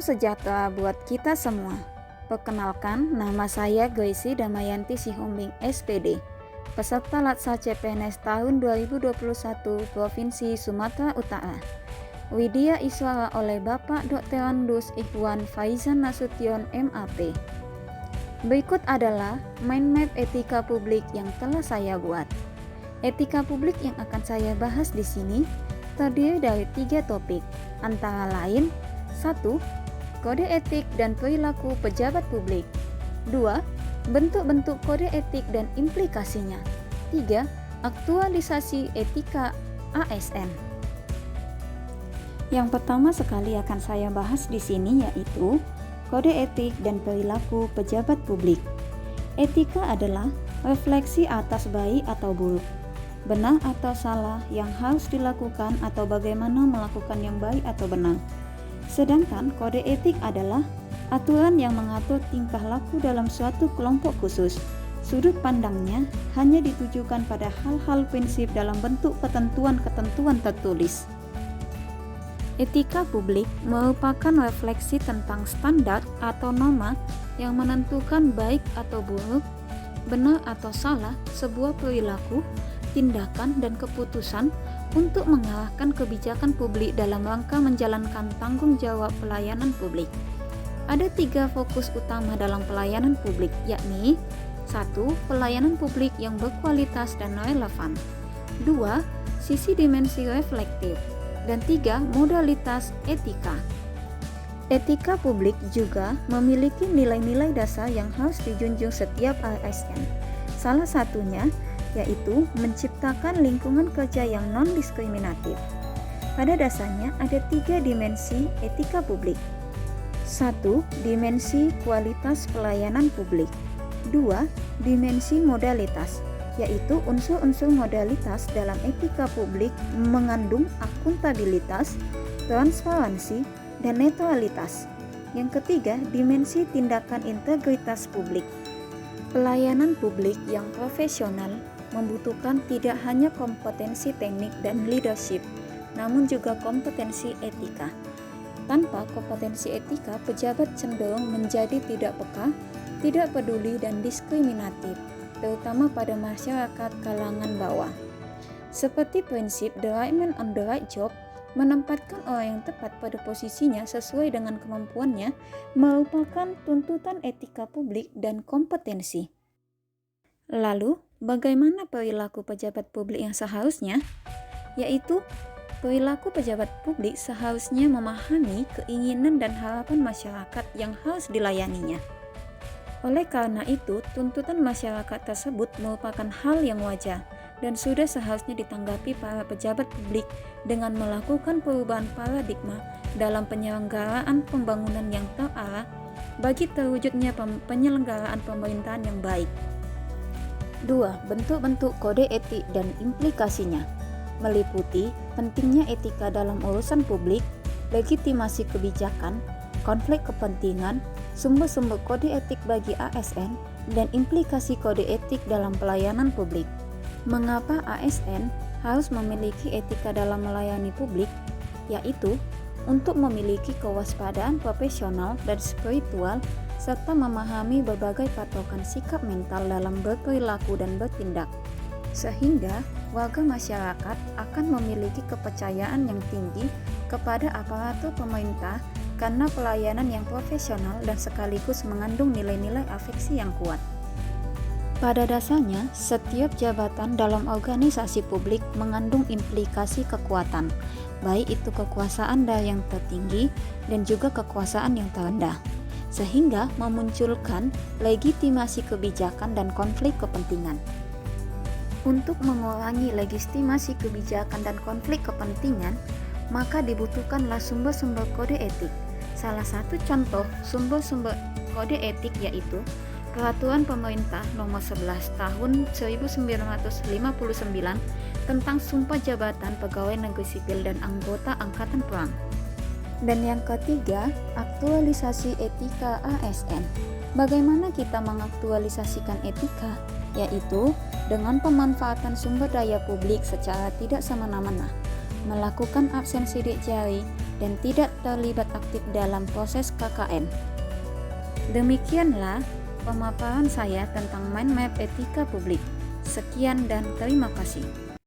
sejahtera buat kita semua. Perkenalkan, nama saya Gracie Damayanti Sihombing SPD, peserta Laksa CPNS tahun 2021 Provinsi Sumatera Utara. Widya Iswara oleh Bapak Dr. Andus Ikhwan Faizan Nasution MAP. Berikut adalah mind map etika publik yang telah saya buat. Etika publik yang akan saya bahas di sini terdiri dari 3 topik, antara lain 1. Kode etik dan perilaku pejabat publik. 2. Bentuk-bentuk kode etik dan implikasinya. 3. Aktualisasi etika ASN. Yang pertama sekali akan saya bahas di sini yaitu kode etik dan perilaku pejabat publik. Etika adalah refleksi atas baik atau buruk, benar atau salah yang harus dilakukan atau bagaimana melakukan yang baik atau benar. Sedangkan kode etik adalah aturan yang mengatur tingkah laku dalam suatu kelompok khusus. Sudut pandangnya hanya ditujukan pada hal-hal prinsip dalam bentuk ketentuan-ketentuan tertulis. Etika publik merupakan refleksi tentang standar atau norma yang menentukan baik atau buruk, benar atau salah sebuah perilaku, tindakan, dan keputusan untuk mengarahkan kebijakan publik dalam rangka menjalankan tanggung jawab pelayanan publik. Ada 3 fokus utama dalam pelayanan publik, yakni 1. Pelayanan publik yang berkualitas dan relevan. 2. Sisi dimensi reflektif. Dan 3. Modalitas etika. Etika publik juga memiliki nilai-nilai dasar yang harus dijunjung setiap ASN. Salah satunya yaitu menciptakan lingkungan kerja yang non-diskriminatif. Pada dasarnya ada 3 dimensi etika publik. 1. Dimensi kualitas pelayanan publik. 2. Dimensi modalitas, yaitu unsur-unsur modalitas dalam etika publik mengandung akuntabilitas, transparansi, dan netralitas. Yang ketiga, dimensi tindakan integritas publik. Pelayanan publik yang profesional membutuhkan tidak hanya kompetensi teknik dan leadership, namun juga kompetensi etika. Tanpa kompetensi etika, pejabat cenderung menjadi tidak peka, tidak peduli, dan diskriminatif, terutama pada masyarakat kalangan bawah. Seperti prinsip the right man on the right job, menempatkan orang yang tepat pada posisinya sesuai dengan kemampuannya merupakan tuntutan etika publik dan kompetensi. Lalu, bagaimana perilaku pejabat publik yang seharusnya? Yaitu, perilaku pejabat publik seharusnya memahami keinginan dan harapan masyarakat yang harus dilayaninya. Oleh karena itu, tuntutan masyarakat tersebut merupakan hal yang wajar dan sudah seharusnya ditanggapi para pejabat publik dengan melakukan perubahan paradigma dalam penyelenggaraan pembangunan yang terarah bagi terwujudnya penyelenggaraan pemerintahan yang baik. 2. Bentuk-bentuk kode etik dan implikasinya meliputi pentingnya etika dalam urusan publik, legitimasi kebijakan, konflik kepentingan, sumber-sumber kode etik bagi ASN, dan implikasi kode etik dalam pelayanan publik. Mengapa ASN harus memiliki etika dalam melayani publik? Yaitu untuk memiliki kewaspadaan profesional dan spiritual serta memahami berbagai patokan sikap mental dalam berperilaku dan bertindak, sehingga warga masyarakat akan memiliki kepercayaan yang tinggi kepada aparatur pemerintah karena pelayanan yang profesional dan sekaligus mengandung nilai-nilai afeksi yang kuat. Pada dasarnya, setiap jabatan dalam organisasi publik mengandung implikasi kekuatan, baik itu kekuasaan dari yang tertinggi dan juga kekuasaan yang terendah, sehingga memunculkan legitimasi kebijakan dan konflik kepentingan. Untuk mengurangi legitimasi kebijakan dan konflik kepentingan, maka dibutuhkanlah sumber-sumber kode etik. Salah satu contoh sumber-sumber kode etik yaitu Peraturan Pemerintah Nomor 11 Tahun 1959 tentang Sumpah Jabatan Pegawai Negeri Sipil dan Anggota Angkatan Perang. Dan yang ketiga, aktualisasi etika ASN. Bagaimana kita mengaktualisasikan etika? Yaitu dengan pemanfaatan sumber daya publik secara tidak semena-mena, melakukan absen sidik jari, dan tidak terlibat aktif dalam proses KKN. Demikianlah pemaparan saya tentang mind map etika publik. Sekian dan terima kasih.